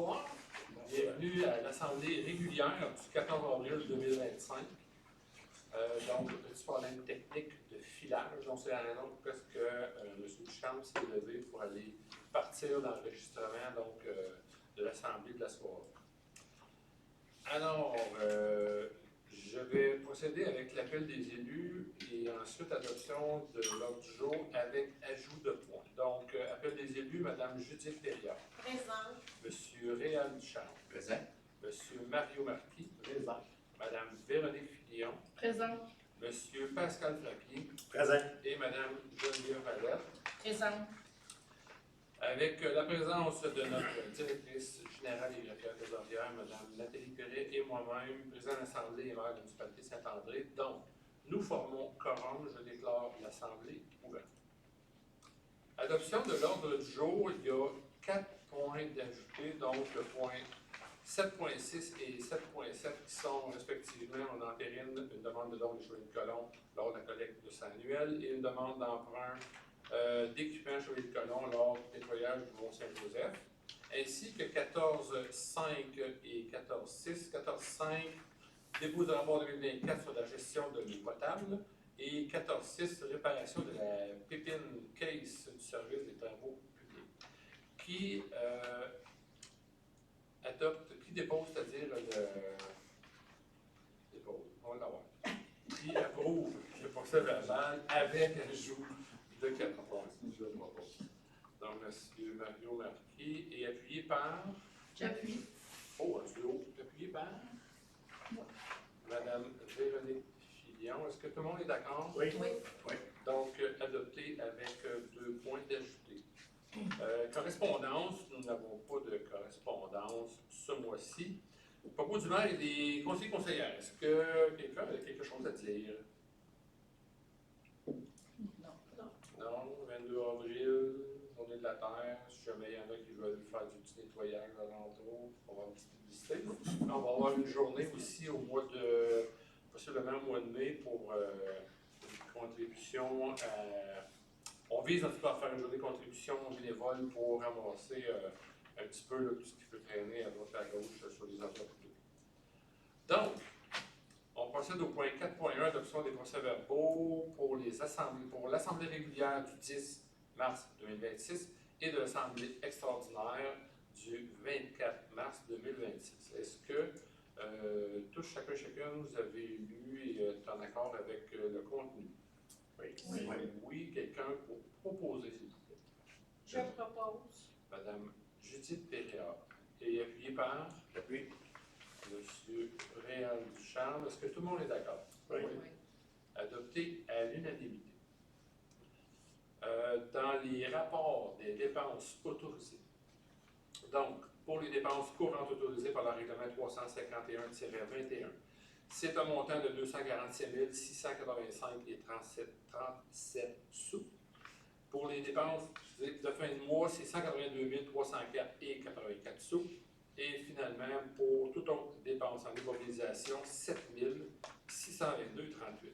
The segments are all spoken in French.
Bonsoir. Bienvenue à l'Assemblée régulière du 14 avril 2025. Donc, petit problème technique de filage. Donc, c'est la raison pour laquelle M. Duchamp s'est levé pour aller partir l'enregistrement de l'Assemblée de la soirée. Alors, je vais procéder avec l'appel des élus et ensuite adoption de l'ordre du jour avec ajout de points. Donc, appel des élus, Mme Judith Perriard. Présent. M. Réal Duchamp. Présent. M. Mario Marquis. Présent. Mme Véronique Fillon. Présent. M. Pascal Frappier. Présent. Et Mme Geneviève Valette. Présent. Avec la présence de notre directrice générale et greffière trésorière, Mme Nathalie Perret, et moi-même, président de l'Assemblée et maire de la municipalité de Saint-André. Donc, nous formons quorum. Je déclare l'Assemblée ouverte. Adoption de l'ordre du jour, il y a 4 points d'ajouter, donc le point 7.6 et 7.7 qui sont respectivement, on entérine une demande de don de Chevalier de Colomb lors de la collecte de sang annuel et une demande d'emprunt d'équipement Chevalier de Colomb lors du nettoyage du Mont-Saint-Joseph, ainsi que 14.5 et 14.6. 14.5, dépôt de rapport 2024 sur la gestion de l'eau potable et 14.6, réparation de la pépine case du service des travaux publics, qui dépose, c'est-à-dire on va l'avoir, qui approuve le procès verbal avec ajout de 4 points. Donc, M. Mario Marquis est appuyé par... J'appuie. Oh, un duo. Appuyé par... Mme Véronique Fillon. Est-ce que tout le monde est d'accord? Oui. Oui. Oui. Donc, adopté avec 2 points d'ajouter. Correspondance, nous n'avons pas de correspondance ce mois-ci. Au propos du maire et des conseillers conseillères, est-ce que quelqu'un a quelque chose à dire? Non, 22 avril, journée de la Terre. Si jamais il y en a qui veulent faire du petit nettoyage alentour, on va avoir une petite publicité. On va avoir une journée aussi au mois de, possiblement au mois de mai, pour une contribution. On vise en tout cas à faire une journée de contribution bénévole pour ramasser un petit peu là, tout ce qui peut traîner à droite et à gauche sur les emplois publics. Donc, on procède au point 4.1, adoption des procès-verbaux pour l'Assemblée régulière du 10 mars 2026 et de l'Assemblée extraordinaire du 24 mars 2026. Est-ce que tous, chacune, vous avez lu et êtes en accord avec le contenu? Oui. Oui, quelqu'un pour proposer, s'il vous plaît. Je propose. Madame Judith Perriard. Et appuyé par? J'appuie. Monsieur Réal Duchamp. Est-ce que tout le monde est d'accord? Oui. Adopté à l'unanimité. Dans les rapports des dépenses autorisées. Donc, pour les dépenses courantes autorisées par le règlement 351-21, c'est un montant de 247 685 et 37 sous. Pour les dépenses de fin de mois, c'est 182 304 et 84 sous. Et finalement, pour toute autre dépense en immobilisation, 7 622 38.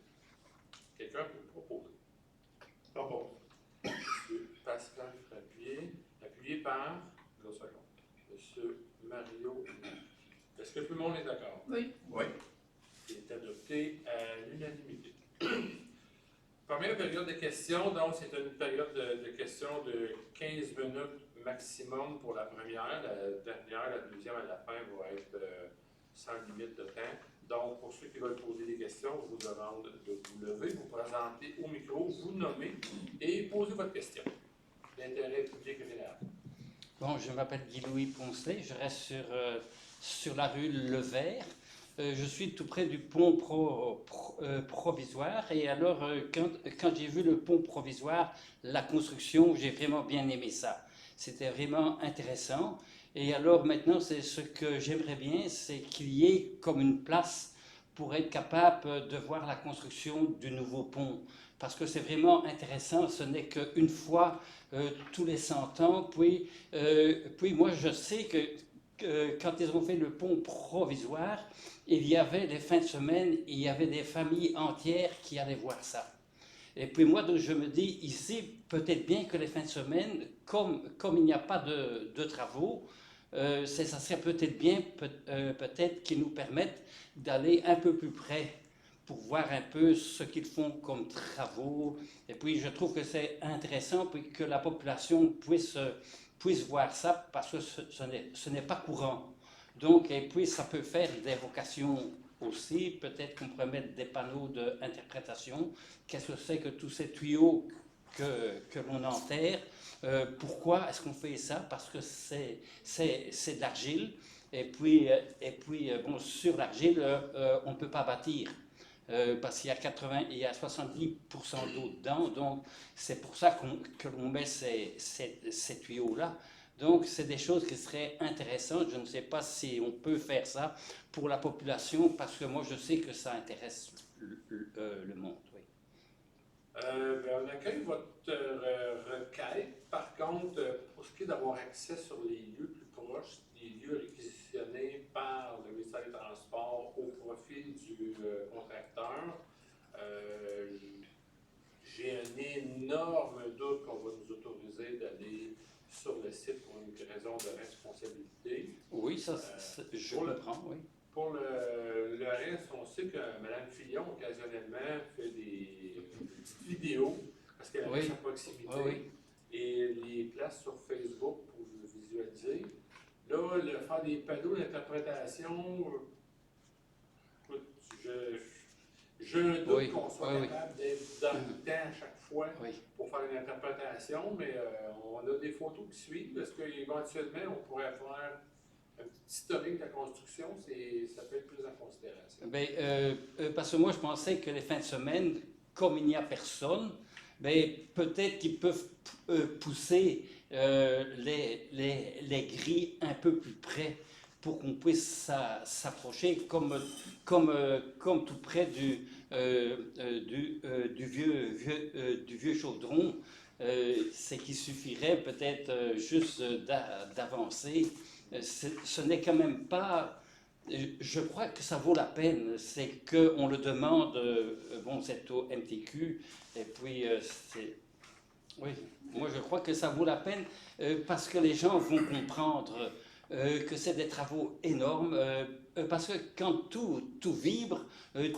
Quelqu'un peut proposer? Propose. Monsieur Pascal Frappier, appuyé par? 2 secondes. Monsieur Mario. Est-ce que tout le monde est d'accord? Oui. Oui. Est adopté à l'unanimité. Première période de questions, donc c'est une période de questions de 15 minutes maximum pour la première. La dernière, la deuxième à la fin va être sans limite de temps. Donc, pour ceux qui veulent poser des questions, je vous demande de vous lever, vous présenter au micro, vous nommer et poser votre question. L'intérêt public général. Bon, je m'appelle Guy-Louis Poncelet, je reste sur la rue Levert. Je suis tout près du pont provisoire. Et alors, quand j'ai vu le pont provisoire, la construction, j'ai vraiment bien aimé ça. C'était vraiment intéressant. Et alors maintenant, c'est ce que j'aimerais bien, c'est qu'il y ait comme une place pour être capable de voir la construction du nouveau pont. Parce que c'est vraiment intéressant, ce n'est qu'une fois tous les 100 ans. Puis moi, je sais que quand ils ont fait le pont provisoire, il y avait des fins de semaine, il y avait des familles entières qui allaient voir ça. Et puis moi, donc, je me dis, ici, peut-être bien que les fins de semaine, comme il n'y a pas de travaux, ça serait peut-être bien, peut-être qu'ils nous permettent d'aller un peu plus près pour voir un peu ce qu'ils font comme travaux. Et puis, je trouve que c'est intéressant puis que la population puisse voir ça parce que ce n'est pas courant. Donc, et puis, ça peut faire des vocations aussi. Peut-être qu'on pourrait mettre des panneaux d'interprétation. Qu'est-ce que c'est que tous ces tuyaux que l'on enterre? Pourquoi est-ce qu'on fait ça? Parce que c'est de l'argile. Et puis bon, sur l'argile, on ne peut pas bâtir. Parce qu'il y a 80, il y a 70% d'eau dedans, donc c'est pour ça que l'on met ces tuyaux-là. Donc c'est des choses qui seraient intéressantes. Je ne sais pas si on peut faire ça pour la population, parce que moi je sais que ça intéresse le monde. Oui. Ben, on accueille votre requête. Par contre, pour ce qui est d'avoir accès sur les lieux plus proches, des lieux réquisitionnés par le ministère des Transports au profit du contracteur, j'ai un énorme doute qu'on va nous autoriser d'aller sur le site pour une raison de responsabilité. Oui, ça, je comprends, oui. Pour le reste, on sait que Mme Fillon, occasionnellement, fait des petites vidéos parce qu'elle a sa proximité et les place sur Facebook pour visualiser. Là, faire des panneaux d'interprétation, écoute, je doute qu'on soit capable d'être dans le temps à chaque fois pour faire une interprétation, mais on a des photos qui suivent. Est-ce qu'éventuellement, on pourrait faire un petit historique de la construction, ça peut être pris en considération? Ben, parce que moi, je pensais que les fins de semaine, comme il n'y a personne, ben, peut-être qu'ils peuvent pousser les grilles un peu plus près pour qu'on puisse s'approcher comme tout près du vieux chaudron. C'est qu'il suffirait peut-être juste d'avancer. Ce n'est quand même pas... Je crois que ça vaut la peine. C'est qu'on le demande, bon, c'est au MTQ, et puis oui, moi je crois que ça vaut la peine parce que les gens vont comprendre que c'est des travaux énormes, parce que quand tout vibre,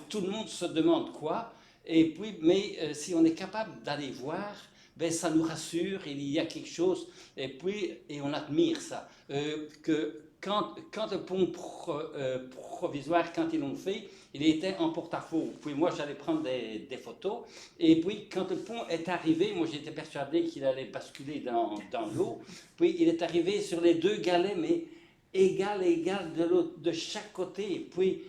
tout le monde se demande quoi, et puis, mais si on est capable d'aller voir, ben, ça nous rassure, il y a quelque chose, et on admire ça. Que quand le pont provisoire, quand ils l'ont fait, il était en porte-à-faux. Puis moi, j'allais prendre des photos. Et puis, quand le pont est arrivé, moi, j'étais persuadé qu'il allait basculer dans l'eau. Puis, il est arrivé sur les deux galets, mais égal de chaque côté. Puis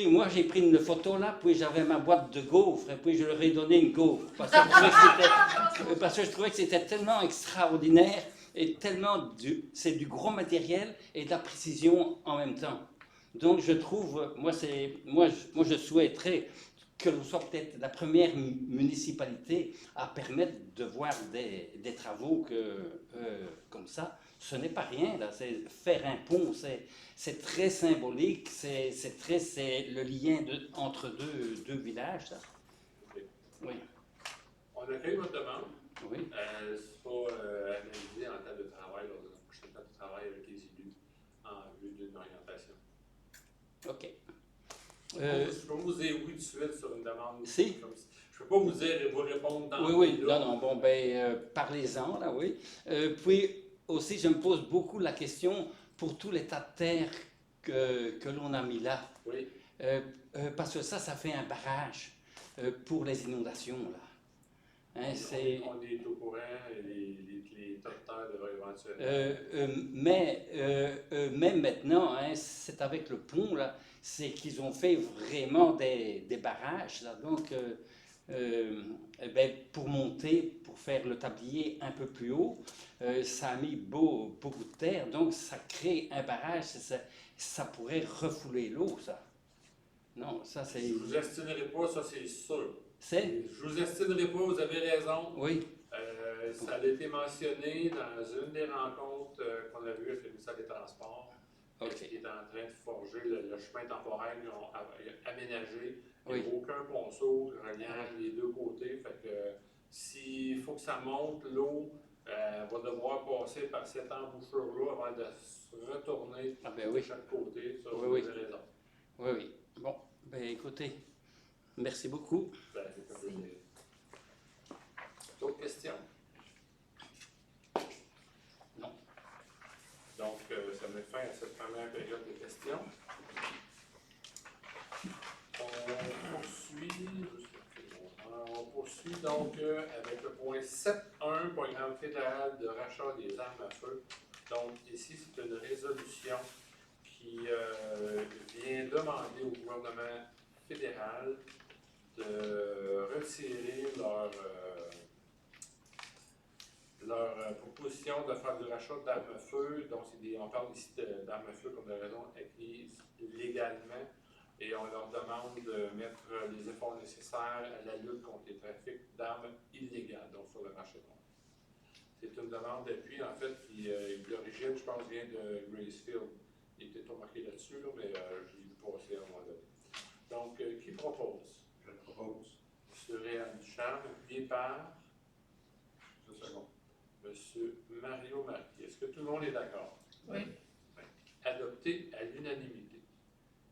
moi, j'ai pris une photo là, puis j'avais ma boîte de gaufres, et puis je leur ai donné une gaufre. Parce que je trouvais que c'était tellement extraordinaire, et tellement c'est du gros matériel et de la précision en même temps. Donc je trouve, moi je souhaiterais que l'on soit peut-être la première municipalité à permettre de voir des travaux comme ça. Ce n'est pas rien, là. Faire un pont, c'est très symbolique, c'est le lien entre deux villages. Là. Oui. On accueille votre demande. Oui. C'est pas analysé en temps de travail, lors de notre prochain temps de travail avec les élus, en vue d'une orientation. OK. Je peux vous dire oui tout de suite sur une demande. Si. Comme ça. Je ne peux pas vous dire et vous répondre dans Oui. Non. Bon, ben, parlez-en, là, oui. Puis aussi, je me pose beaucoup la question pour tout l'état de terre que l'on a mis là. Oui. Parce que ça fait un barrage pour les inondations, là. Hein, on est au courant, les tracteurs devraient éventuellement. Même maintenant, hein, c'est avec le pont, là, c'est qu'ils ont fait vraiment des barrages, là. Donc, ben, pour monter, pour faire le tablier un peu plus haut, ça a mis beaucoup de terre, donc ça crée un barrage, ça pourrait refouler l'eau, ça. Non, ça c'est... Je ne vous estimerai pas, ça c'est sûr. C'est? Je vous estimerai pas, vous avez raison. Oui. Ça a été mentionné dans une des rencontres qu'on a vues avec le ministère des Transports, qui est en train de forger le chemin temporaire qu'ils ont aménagé. Il n'y a aucun ponceau reliant les deux côtés. Fait que s'il faut que ça monte l'eau Elle va devoir passer par cette embouchure-là avant de se retourner Ah ben de oui, chaque côté. Ça, Oui, vous oui. avez raison. oui, oui. Bon, ben écoutez, merci beaucoup. Ben, c'est un plaisir. D'autres questions? Non. Donc, ça met fin à cette première période de questions. On poursuit donc avec le point 7.1, programme fédéral de rachat des armes à feu. Donc, ici, c'est une résolution qui vient demander au gouvernement fédéral de retirer leur proposition de faire du rachat d'armes à feu. Donc, on parle ici d'armes à feu comme de raison acquises légalement. Et on leur demande de mettre les efforts nécessaires à la lutte contre les trafics d'armes illégales, donc sur le marché noir. C'est une demande d'appui, en fait, qui d'origine, je pense, vient de Gracefield. Il est peut-être pas marqué là-dessus, là, mais je l'ai vu passer à un moment donné. Donc, qui propose? Je propose. M. Réal Duchamp, appuyé par Deux secondes. M. Mario Marquis. Est-ce que tout le monde est d'accord? Oui. Adopté à l'unanimité.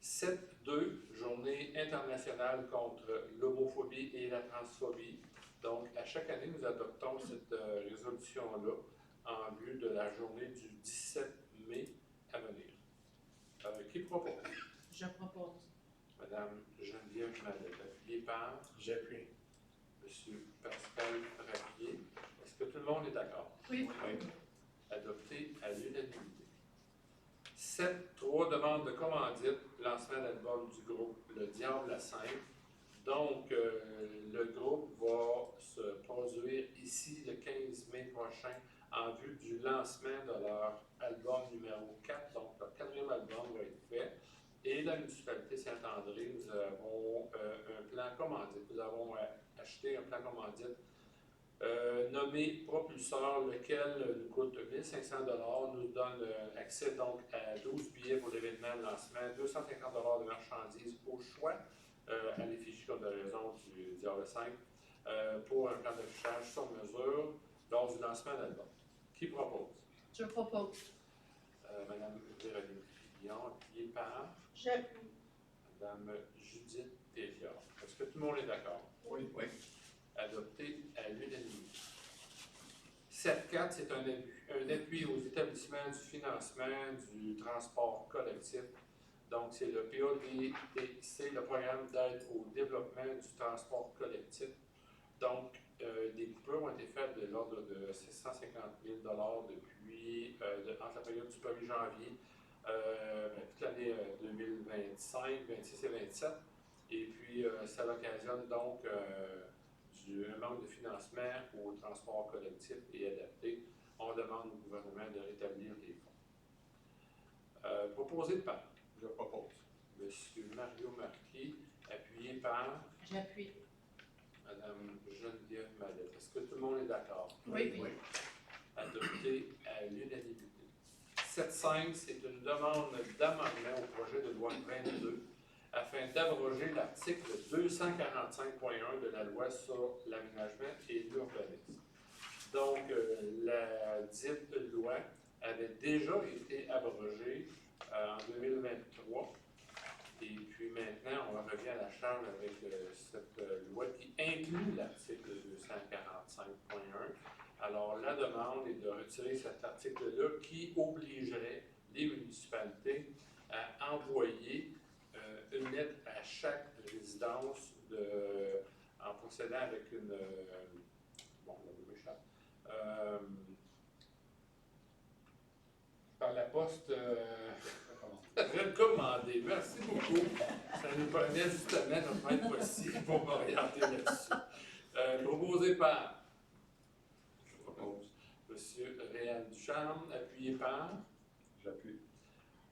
7.2, Journée internationale contre l'homophobie et la transphobie. Donc, à chaque année, nous adoptons cette résolution-là en vue de la journée du 17 mai à venir. Qui propose? Je propose. Madame Geneviève Mallet, appuyée par J'appuie. Monsieur Pascal Rapier. Est-ce que tout le monde est d'accord? Oui. Oui. Adopté à l'unanimité. 7.3, demande de commandite, lancement d'album du groupe Le Diable à 5. Donc, le groupe va se produire ici le 15 mai prochain en vue du lancement de leur album numéro 4. Donc, leur 4e album va être fait. Et la municipalité Saint-André, nous avons un plan commandite. Nous avons acheté un plan commandite nommé Propulseur, lequel nous coûte 1 500 $, nous donne accès donc à 12 billets pour l'événement de lancement, 250 $ de marchandises au choix, à l'effigie comme de raison du Diable 5, pour un plan d'affichage sur mesure lors du lancement d'album. Qui propose? Je propose. Madame Véronique Fillon, appuyée par J'appuie. Madame Judith Théliard. Est-ce que tout le monde est d'accord? Oui. Oui. Adopté à l'unanimité. 7.4, c'est un appui aux établissements du financement du transport collectif. Donc, c'est le PADTC, le programme d'aide au développement du transport collectif. Donc, des coupures ont été faites de l'ordre de 650 000 $ depuis, entre la période du 1er janvier, toute l'année 2025, 26 et 27. Et puis, ça l'occasionne donc un manque de financement au transport collectif et adapté. On demande au gouvernement de rétablir les fonds. Proposé par Je propose. M. Mario Marquis, appuyé par J'appuie. Mme Geneviève Mallet. Est-ce que tout le monde est d'accord? Oui. Adopté à l'unanimité. 7.5, c'est une demande d'amendement au projet de loi 22 afin d'abroger l'article 245.1 de la loi sur l'aménagement et l'urbanisme. Donc, la dite loi avait déjà été abrogée en 2023. Et puis maintenant, on revient à la charge avec cette loi qui inclut l'article 245.1. Alors, la demande est de retirer cet article-là qui obligerait les municipalités à envoyer une lettre à chaque résidence en procédant avec une... bon, le mot m'échappe. Par la poste... recommandé. Merci beaucoup. Ça nous permet justement de faire possible pour m'orienter là-dessus. Proposé par... Je propose. M. Réal Duchamp, appuyé par... J'appuie.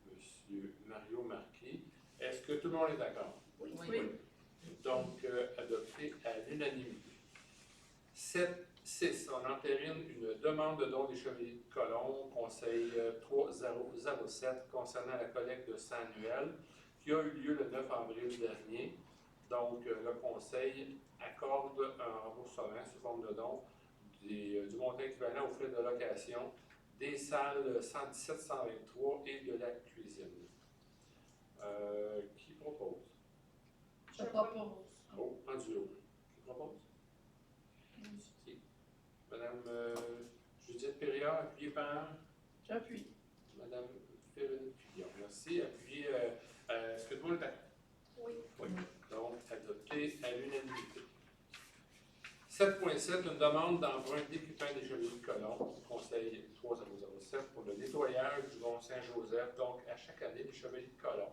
M. Mario Marquis. Est-ce que tout le monde est d'accord? Oui. Donc, adopté à l'unanimité. 7.6. On entérine une demande de don des Chevaliers de Colomb, Conseil 3007, concernant la collecte de sang annuel, qui a eu lieu le 9 avril dernier. Donc, le Conseil accorde un remboursement sous forme de don du montant équivalent aux frais de location des salles 117, 123 et de la cuisine. Qui propose? Je propose. Oh, en duo. Qui propose? Qui? Madame Judith Périard, appuyée par J'appuie. Madame Véronique Fillon. Merci. Appuyée. Est-ce que tout le monde est d'accord? Oui. Oui. Donc, adopté à l'unanimité. 7.7, une demande d'emprunt d'équipement des Chevaliers de Colomb, Conseil 3007, pour le nettoyage du Mont Saint-Joseph. Donc, à chaque année, les Chevaliers de Colomb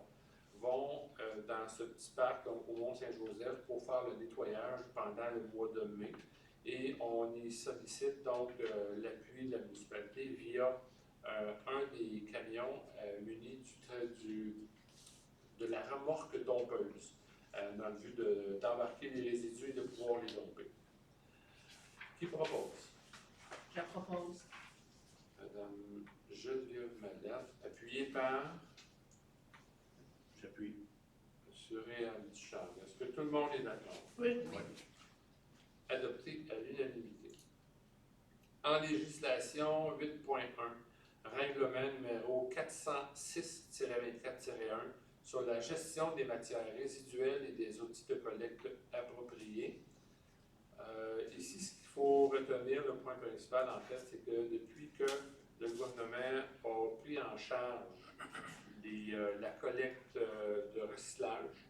vont dans ce petit parc, donc au Mont Saint-Joseph, pour faire le nettoyage pendant le mois de mai. Et on y sollicite donc l'appui de la municipalité via un des camions munis de la remorque dompeuse, dans le but d'embarquer les résidus et de pouvoir les domper. Qui propose? Je propose. Madame Geneviève Mallette, appuyée par J'appuie. M. Réal Duchamp. Est-ce que tout le monde est d'accord? Oui. Adopté à l'unanimité. En législation 8.1, règlement numéro 406-24-1 sur la gestion des matières résiduelles et des outils de collecte appropriés. Ici, ce qu'il faut retenir, le point principal en fait, c'est que depuis que le gouvernement a pris en charge la collecte de recyclage,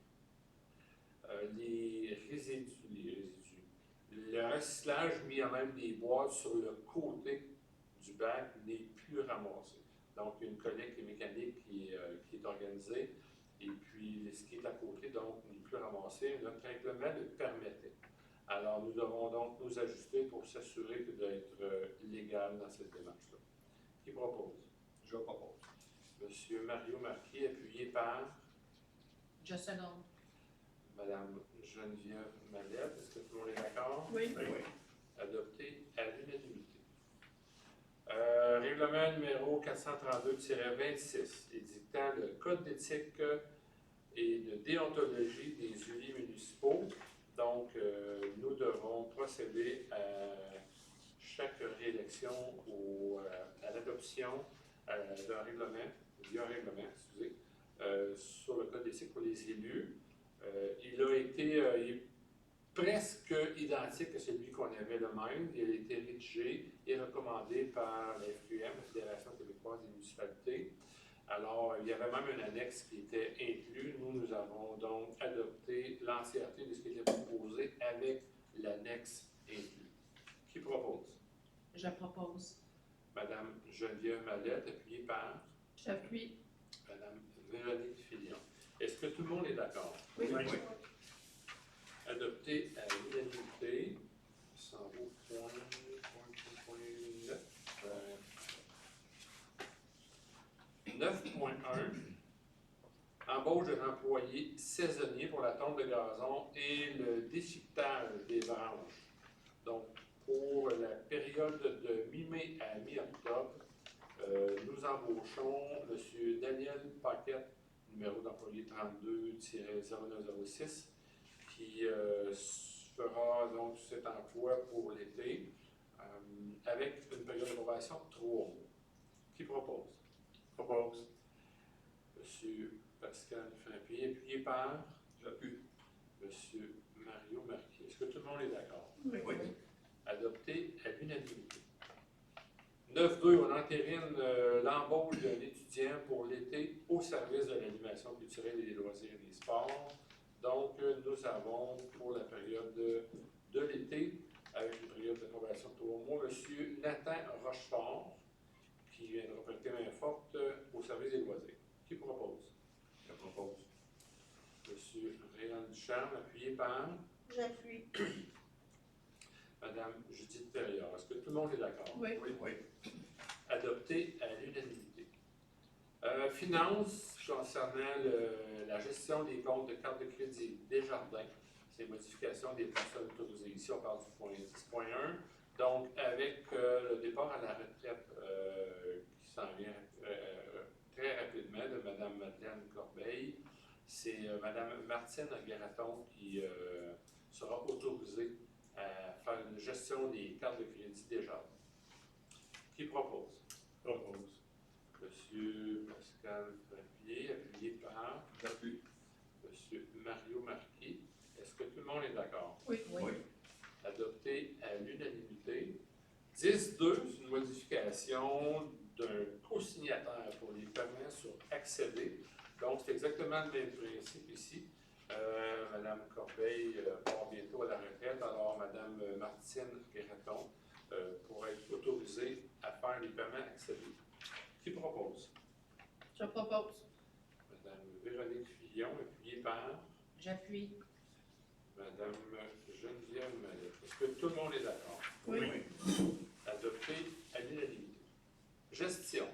le recyclage mis à même des boîtes sur le côté du bac n'est plus ramassé. Donc, il y a une collecte mécanique qui est organisée, et puis ce qui est à côté, donc, n'est plus ramassé. Notre règlement le permettait. Alors, nous devons donc nous ajuster pour s'assurer d'être légal dans cette démarche-là. Qui propose? Je propose. Monsieur Mario Marquis, appuyé par Je seconde. Madame Geneviève Mallette. Est-ce que tout le monde est d'accord? Oui. Oui. Adopté à l'unanimité. Règlement numéro 432-26, édictant le code d'éthique et de déontologie des huiliers municipaux. Donc, nous devons procéder à chaque réélection à l'adoption d'un règlement, via un règlement, sur le code d'éthique pour les élus. Il est presque identique à celui qu'on avait le même. Il a été rédigé et recommandé par la FQM, la Fédération québécoise des municipalités. Alors, il y avait même un annexe qui était inclus. Nous avons donc adopté l'entièreté de ce qui était proposé avec l'annexe inclus. Qui propose? Je propose. Madame Geneviève Mallette, appuyée par J'appuie. Madame Véronique Fillon. Est-ce que tout le monde est d'accord? Oui. Adopté à l'unanimité. Ça en vaut point 9. 9.1. Embauche de l'employé saisonnier pour la tonte de gazon et le déchiquetage des branches. Donc, pour la période de mi-mai à mi-octobre, nous embauchons M. Daniel Paquette, numéro d'employé 32-0906, qui fera donc cet emploi pour l'été, avec une période de probation de 3 mois. Qui propose? Propose. Monsieur Pascal Frappier, appuyé par J'appuie. Monsieur Mario Marquis. Est-ce que tout le monde est d'accord? Oui. Adopté à l'unanimité. 9.2, on entérine l'embauche d'un étudiant pour l'été au service de l'animation culturelle et des loisirs et des sports. Donc, nous avons pour la période de l'été, avec une période d'approbation de 3 mois, M. Nathan Rochefort, qui viendra prêter main forte au service des loisirs. Qui propose? Je propose. M. Réal Duchamp, appuyé par J'appuie. Mme Judith Périard. Est-ce que tout le monde est d'accord? Oui. Oui. Adopté à l'unanimité. Finances concernant la gestion des comptes de carte de crédit Desjardins. C'est modification des personnes autorisées. Ici, on parle du point 10.1. Donc, avec le départ à la retraite qui s'en vient très rapidement de Mme Madeleine Corbeil, c'est Mme Martine Garaton qui sera autorisée à faire une gestion l'adoption des cartes de crédit déjà. Qui propose? Propose. Monsieur Pascal Frappier, appuyé par J'appuie. Monsieur Mario Marquis. Est-ce que tout le monde est d'accord? Oui. Adopté à l'unanimité. 10.2, c'est une modification d'un co-signataire pour les paiements sur accéder. Donc, c'est exactement le même principe ici. Madame Corbeil part bientôt à la retraite, alors Madame Martine Guératon pourra être autorisée à faire les paiements accédés. Qui propose? Je propose. Madame Véronique Fillon, appuyée par J'appuie. Madame Geneviève Mallet. Est-ce que tout le monde est d'accord? Oui. Adopté à l'unanimité. Gestion.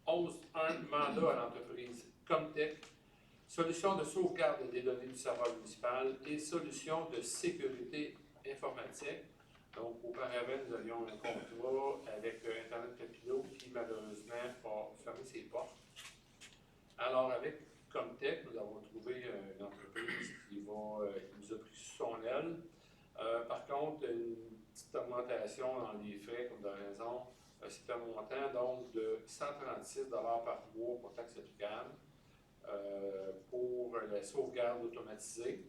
11.1, mandat à l'entreprise Comtech, solution de sauvegarde des données du serveur municipal et solution de sécurité informatique. Donc, auparavant, nous avions un contrat avec Internet Papineau qui, malheureusement, a fermé ses portes. Alors, avec Comtech, nous avons trouvé une entreprise qui nous a pris sous son aile. Par contre, une petite augmentation dans les frais, comme de raison, c'est un montant donc de 136 $ par mois pour taxes applicables pour la sauvegarde automatisée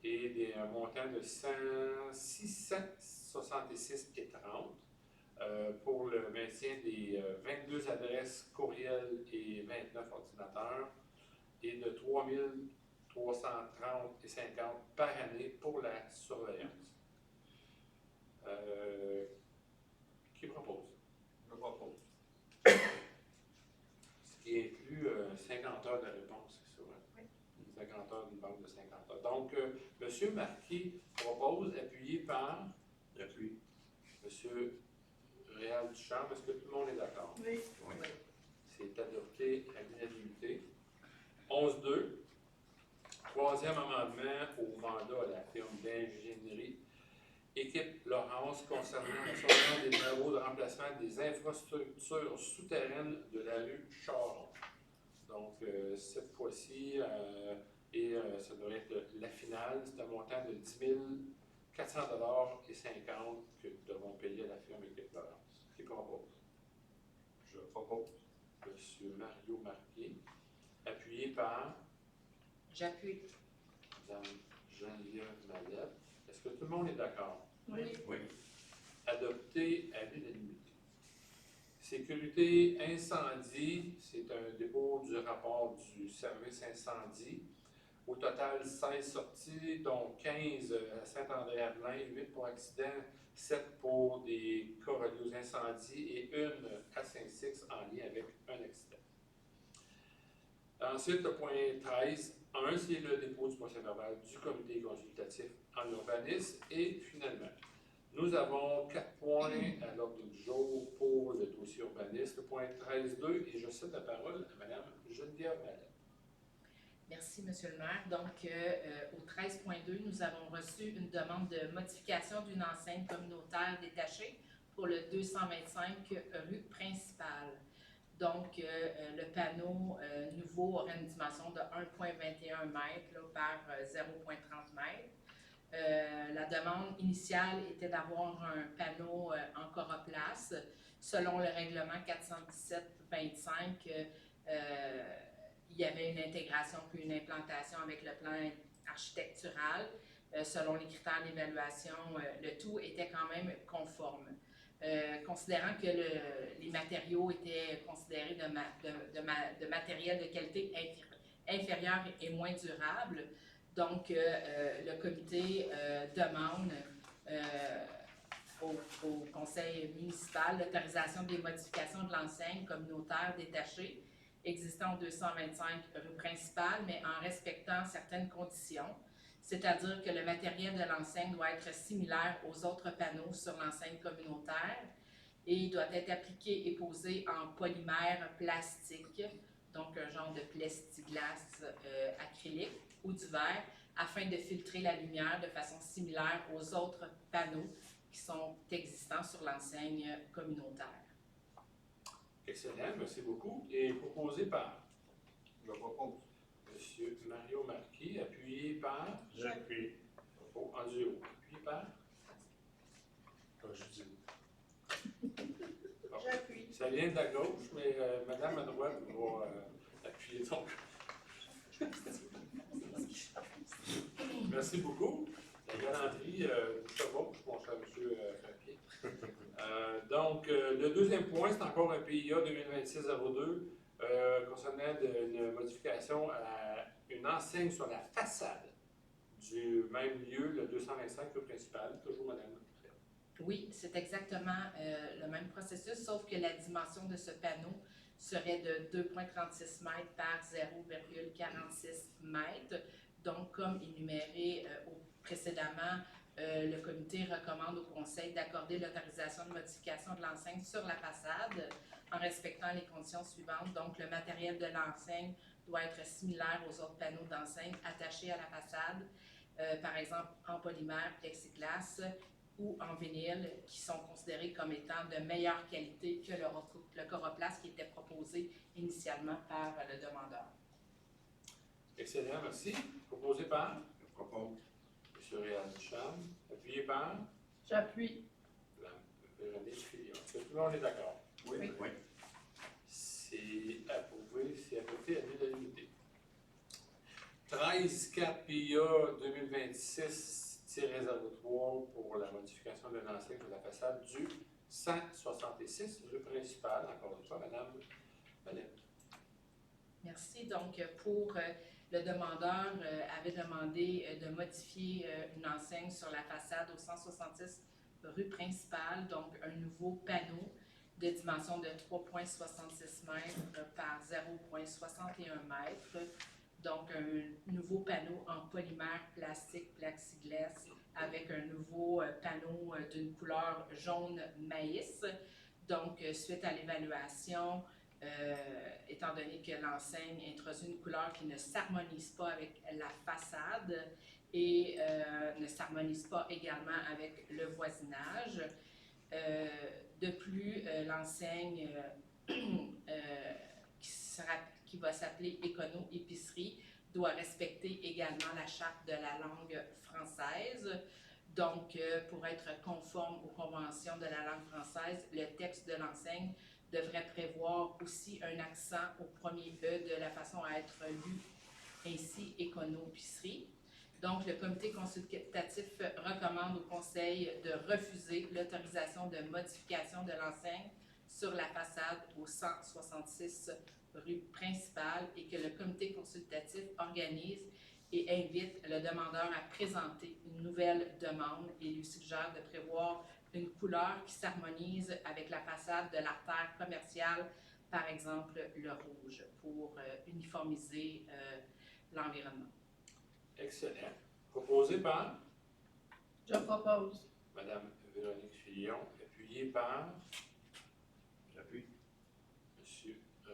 et un montant de 666,30 pour le maintien des 22 adresses courriels et 29 ordinateurs et de 3,330,50 par année pour la surveillance. Qui propose? Je propose. Ce qui inclut 50 heures de réponse, c'est ça? Oui. 50 heures d'une banque de 50 heures. Donc, M. Marquis propose, appuyé par J'appuie. M. Réal Duchamp. Est-ce que tout le monde est d'accord? Oui. C'est adopté à l'unanimité. 11.2. Troisième amendement au mandat à la firme d'ingénierie Équipe Laurence concernant l'assurance des travaux de remplacement des infrastructures souterraines de la rue Charon. Donc, cette fois-ci, ça devrait être la finale, c'est un montant de 10 400,50 que nous devons payer à la firme Équipe Laurence. Qui propose? Je propose. Monsieur Mario Marquis, appuyé par J'appuie. Madame Geneviève Mallet. Est-ce que tout le monde est d'accord? Oui. Oui. Adopté à l'unanimité. Sécurité incendie, c'est un dépôt du rapport du service incendie. Au total, 16 sorties, dont 15 à Saint-André-Avelin, 8 pour accident, 7 pour des cas reliés aux incendies et une à Saint-Six en lien avec un accident. Ensuite, le point 13. C'est le dépôt du procès-verbal du comité consultatif en urbanisme. Et finalement, nous avons 4 points à l'ordre du jour pour le dossier urbaniste. Le point 13.2, et je cède la parole à Mme Geneviève Mallet. Merci, M. le maire. Donc, au 13.2, nous avons reçu une demande de modification d'une enseigne communautaire détachée pour le 225 rue principale. Donc, le panneau nouveau aurait une dimension de 1,21 m par 0,30 m. La demande initiale était d'avoir un panneau en coroplace. Selon le règlement 417-25, il y avait une intégration puis une implantation avec le plan architectural. Selon les critères d'évaluation, le tout était quand même conforme. Considérant que les matériaux étaient considérés de matériel de qualité inférieure et moins durable, donc le comité demande au conseil municipal l'autorisation des modifications de l'enseigne communautaire détachée existant au 225 rue principale, mais en respectant certaines conditions. C'est-à-dire que le matériel de l'enseigne doit être similaire aux autres panneaux sur l'enseigne communautaire et il doit être appliqué et posé en polymère plastique, donc un genre de plexiglas acrylique ou du verre, afin de filtrer la lumière de façon similaire aux autres panneaux qui sont existants sur l'enseigne communautaire. Excellent, merci beaucoup. Et proposé par Je propose. M. Mario Marquis, appuyé par J'appuie. en duo, appuyé par Ça vient de la gauche, mais Madame à droite va appuyer donc. Merci beaucoup. La galanterie, ça va, mon cher monsieur Papier. Donc, le deuxième point, c'est encore un PIA 2026-02 concernant une modification à une enseigne sur la façade du même lieu, le 225 rue principale. Toujours Madame. Oui, c'est exactement le même processus, sauf que la dimension de ce panneau serait de 2,36 mètres par 0,46 mètres. Donc, comme énuméré précédemment, le comité recommande au conseil d'accorder l'autorisation de modification de l'enseigne sur la façade en respectant les conditions suivantes. Donc, le matériel de l'enseigne doit être similaire aux autres panneaux d'enseigne attachés à la façade, par exemple en polymère, plexiglas ou en vinyle, qui sont considérés comme étant de meilleure qualité que le coroplace qui était proposé initialement par le demandeur. Excellent, merci. Proposé par Je propose. M. Réal Duchamp, appuyé par J'appuie. Mme Véronique Fillon. Est-ce que tout le monde est d'accord? Oui. Oui. Oui. C'est approuvé, c'est adopté à l'unanimité. 13-4 PIA 2026-03 pour la modification de l'enseigne de la façade du 166 rue principale. Encore une fois, Madame Manette. Merci. Donc, pour le demandeur avait demandé de modifier une enseigne sur la façade au 166 rue principale, donc un nouveau panneau de dimension de 3,66 mètres par 0,61 mètres. Donc, un nouveau panneau en polymère, plastique, plexiglas, avec un nouveau panneau d'une couleur jaune maïs. Donc, suite à l'évaluation, étant donné que l'enseigne introduit une couleur qui ne s'harmonise pas avec la façade et ne s'harmonise pas également avec le voisinage. De plus, l'enseigne qui va s'appeler Écono-Épicerie doit respecter également la charte de la langue française. Donc, pour être conforme aux conventions de la langue française, le texte de l'enseigne devrait prévoir aussi un accent au premier E de la façon à être lu, ainsi Écono-Épicerie. Donc, le comité consultatif recommande au conseil de refuser l'autorisation de modification de l'enseigne sur la façade au 166 rue principale et que le comité consultatif organise et invite le demandeur à présenter une nouvelle demande et lui suggère de prévoir une couleur qui s'harmonise avec la façade de l'artère commerciale, par exemple le rouge, pour uniformiser l'environnement. Excellent. Proposé par Je propose. Madame Véronique Fillon, appuyé par J'appuie. M.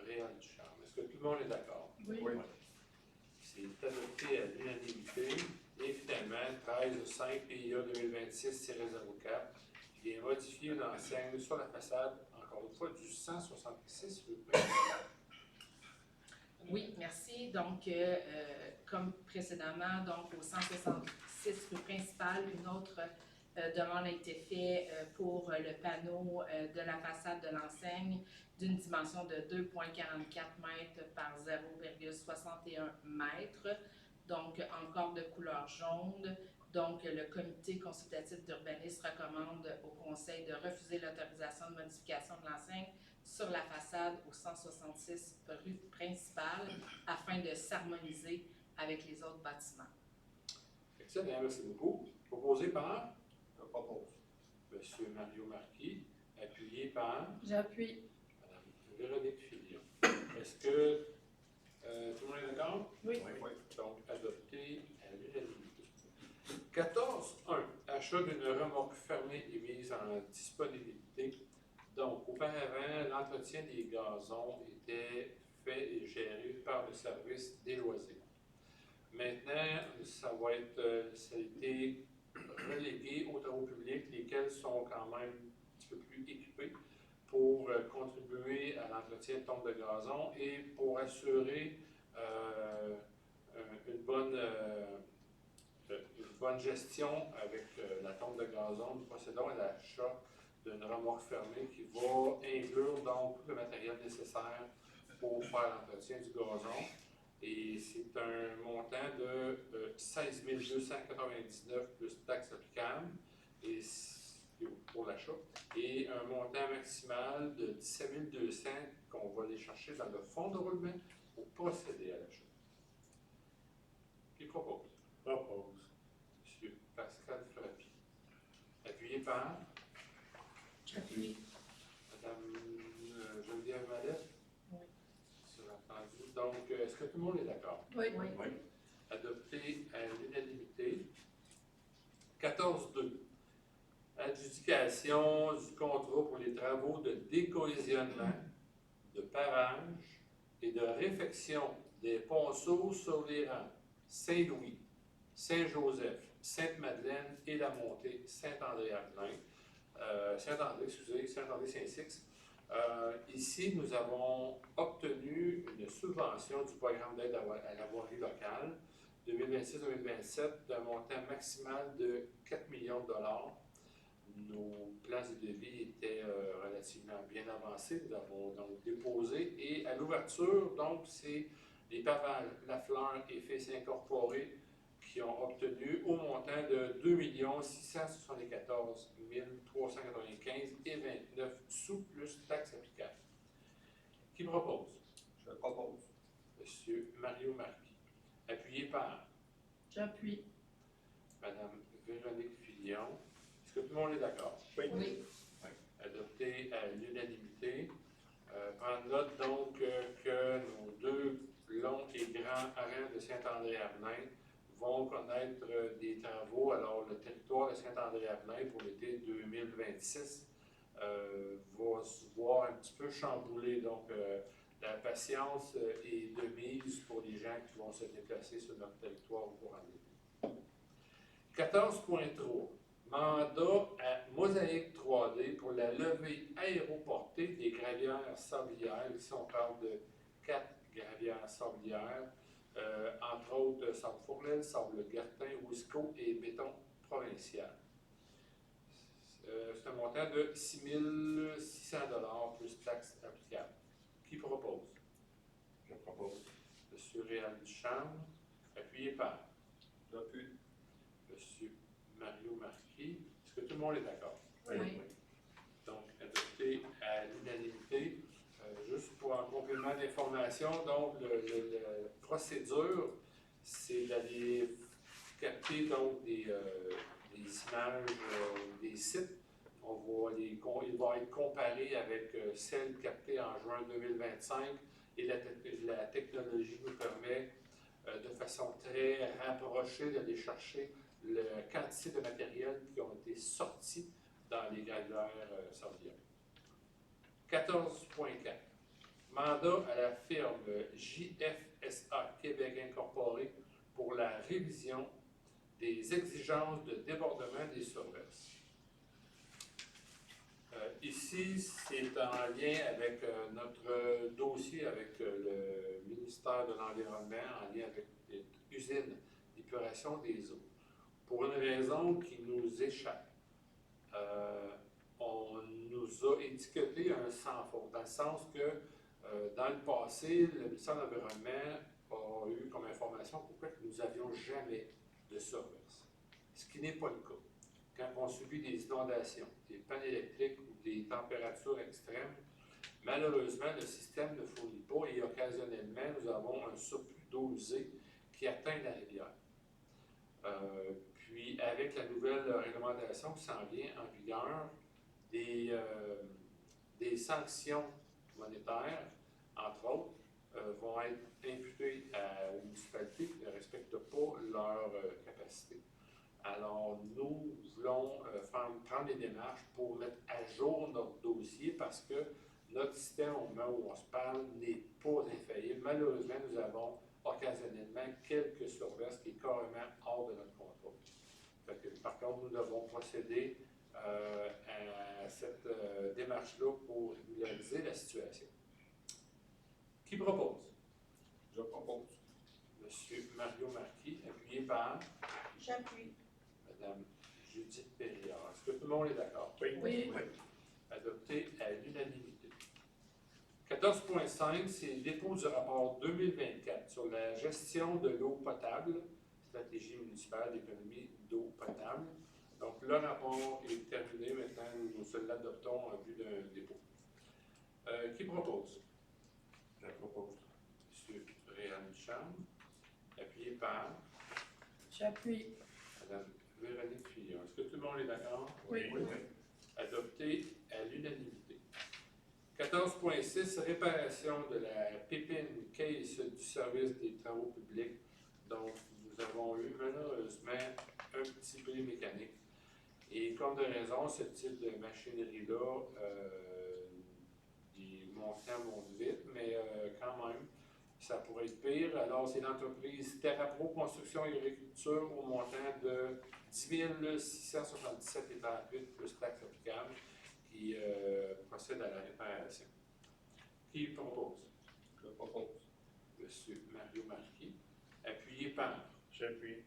Réal Duchamp. Est-ce que tout le monde est d'accord? Oui. Oui. C'est adopté à l'unanimité. Et finalement, 13-5 PIA 2026-04 qui vient modifier une enseigne sur la façade, encore une fois, du 166 rue principale. Oui, merci. Donc, comme précédemment, donc au 166 rue principale, une autre demande a été faite pour le panneau de la façade de l'enseigne d'une dimension de 2,44 mètres par 0,61 mètres, donc encore de couleur jaune. Donc, le comité consultatif d'urbanisme recommande au conseil de refuser l'autorisation de modification de l'enseigne sur la façade au 166 rue principale afin de s'harmoniser avec les autres bâtiments. Excellent, merci beaucoup. Proposé par Je propose. M. Mario Marquis, appuyé par J'appuie. Mme Véronique Fillon. Est-ce que tout le monde est d'accord? Oui. Oui. Donc, adopté à l'unanimité. 14.1. Achat d'une remorque fermée et mise en disponibilité. Donc, auparavant, l'entretien des gazons était fait et géré par le service des loisirs. Maintenant, ça a été relégué aux travaux publics, lesquels sont quand même un petit peu plus équipés pour contribuer à l'entretien de tombes de gazon et pour assurer une bonne gestion avec la tombe de gazon. Nous procédons à l'achat d'une remorque fermée qui va inclure donc tout le matériel nécessaire pour faire l'entretien du gazon. Et c'est un montant de 16 299 plus taxes applicables et pour l'achat, et un montant maximal de 17 200 qu'on va aller chercher dans le fonds de roulement pour procéder à l'achat. Qui propose? Propose. M. Pascal Frappi. Appuyé par J'appuie. Mme Geneviève Mallette. Oui. C'est entendu. Donc, est-ce que tout le monde est d'accord? Oui. Oui. Oui. Adopté à l'unanimité. 14.2. Adjudication du contrat pour les travaux de décohésionnement, de pavage et de réfection des ponceaux sur les rangs Saint-Louis, Saint-Joseph, Sainte-Madeleine et la montée Saint-André-Avelin. Saint-André-Saint-Six. Ici, nous avons obtenu une subvention du programme d'aide à la voirie locale 2026-2027 d'un montant maximal de 4 millions de dollars. Nos plans de devis étaient relativement bien avancés. Nous avons donc déposé. Et à l'ouverture, donc, c'est les pavages Lafleur et Fils Incorporés qui ont obtenu au montant de 2 674 395 et 29 sous plus taxes applicables. Qui propose? Je propose. Monsieur Mario Marquis. Appuyé par J'appuie. Madame Véronique Filion. Est-ce que tout le monde est d'accord? Oui. Adopté à l'unanimité. Prendre note donc que nos deux longs et grands harengs de Saint-André-Avelin vont connaître des travaux. Alors, le territoire de Saint-André-Avelin pour l'été 2026 va se voir un petit peu chamboulé. Donc, la patience est de mise pour les gens qui vont se déplacer sur notre territoire au courant de l'été. 14.3. Mandat à Mosaïque 3D pour la levée aéroportée des gravières sablières. Ici, on parle de 4 gravières sablières, entre autres sable Fourlel, sable Gertin, Wisco et béton provincial. C'est un montant de 6 600 $ plus taxes applicables. Qui propose? Je propose. M. Réal Duchamp, appuyé par J'appuie. M. Mario Marquis. Est-ce que tout le monde est d'accord? Oui. Donc, adopté à l'unanimité. Juste pour un complément d'information, donc, la procédure, c'est d'aller capter donc, des images des sites. Il va être comparé avec celles captées en juin 2025 et la technologie nous permet de façon très rapprochée d'aller chercher la quantité de matériel qui ont été sortis dans les gravières sablières. 14.4. Mandat à la firme JFSA Québec Incorporé pour la révision des exigences de débordement des surverses. Ici, c'est en lien avec notre dossier avec le ministère de l'Environnement, en lien avec l'usine d'épuration des eaux. Pour une raison qui nous échappe, on nous a étiqueté un sans faute, dans le sens que dans le passé, le ministère de l'Environnement a eu comme information pourquoi nous n'avions jamais de surverse, ce qui n'est pas le cas. Quand on subit des inondations, des pannes électriques ou des températures extrêmes, malheureusement, le système ne fournit pas et occasionnellement, nous avons un surplus d'eau usée qui atteint la rivière. Puis, avec la nouvelle réglementation qui s'en vient en vigueur, des sanctions monétaires, entre autres, vont être imputées aux municipalités qui ne respectent pas leur capacité. Alors, nous voulons prendre des démarches pour mettre à jour notre dossier parce que notre système, au moment où on se parle, n'est pas infaillible. Malheureusement, nous avons occasionnellement quelques surverses qui est carrément hors de notre contrôle. Par contre, nous devons procéder à cette démarche-là pour régulariser la situation. Qui propose? Je propose. Monsieur Mario Marquis, appuyé par J'appuie. Madame Judith Périllard. Est-ce que tout le monde est d'accord? Oui. Oui. Adopté à l'unanimité. 14.5, c'est le dépôt du rapport 2024 sur la gestion de l'eau potable, stratégie municipale d'économie d'eau potable. Donc, le rapport est terminé. Maintenant, nous se l'adoptons en vue d'un dépôt. Qui propose? Je propose. M. Réal Duchamp, appuyé par J'appuie. Mme Véronique Fillon. Est-ce que tout le monde est d'accord? Oui. Adopté à l'unanimité. 14.6, réparation de la pépine case du service des travaux publics. Donc, nous avons eu malheureusement un petit bris mécanique. Et comme de raison, ce type de machinerie-là, les montants vont vite, mais quand même, ça pourrait être pire. Alors, c'est l'entreprise TerraPro Construction et Agriculture au montant de 10 677,38 plus taxes applicables qui procède à la réparation. Qui propose? Je propose. M. Mario Marquis, appuyé par J'appuie.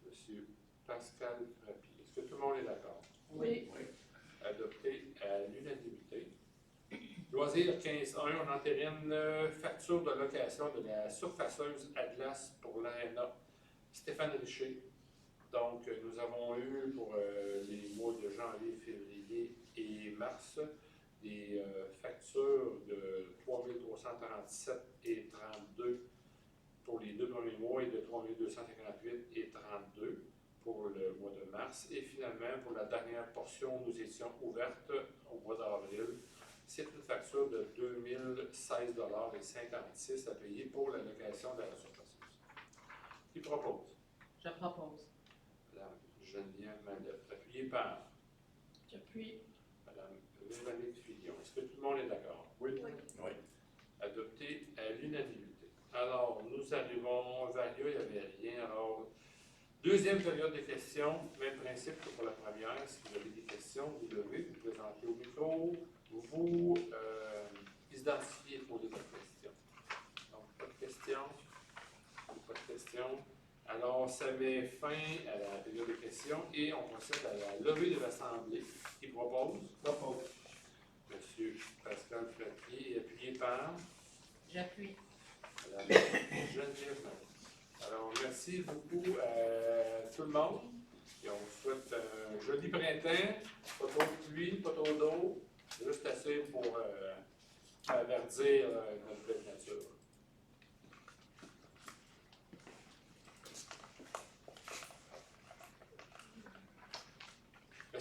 M. Pascal Frappier. Est-ce que tout le monde est d'accord? Oui. Adopté à l'unanimité. Loisir 15.1, on entérine facture de location de la surfaceuse Atlas pour l'ARENA. Stéphane Richer. Donc, nous avons eu pour les mois de janvier, février et mars des factures de 3 337,32 pour les 2 premiers mois et de 3 258,32 pour le mois de mars. Et finalement, pour la dernière portion, nous étions ouvertes au mois d'avril. C'est une facture de 2 016,56 $ à payer pour la location de la surfaceuse. Qui propose? Je propose. Madame Geneviève Mallette, appuyée par J'appuie. Madame Véronique Fillon. Est-ce que tout le monde est d'accord? Oui. Oui. Adopté à l'unanimité. Alors, nous arrivons vers il n'y avait rien. Alors, deuxième période de questions, même principe que pour la première. Si vous avez des questions, vous devez vous présenter au micro, vous identifier et poser votre question. Donc, pas de questions. Pas de questions. Alors, ça met fin à la période de questions et on procède à la levée de l'Assemblée. Qui propose? Propose. Monsieur Pascal Frappier, appuyé par J'appuie. Madame Geneviève Mallette. Alors, merci beaucoup à tout le monde. Et on vous souhaite un joli printemps. Pas trop de pluie, pas trop d'eau. Juste assez pour verdir notre belle nature.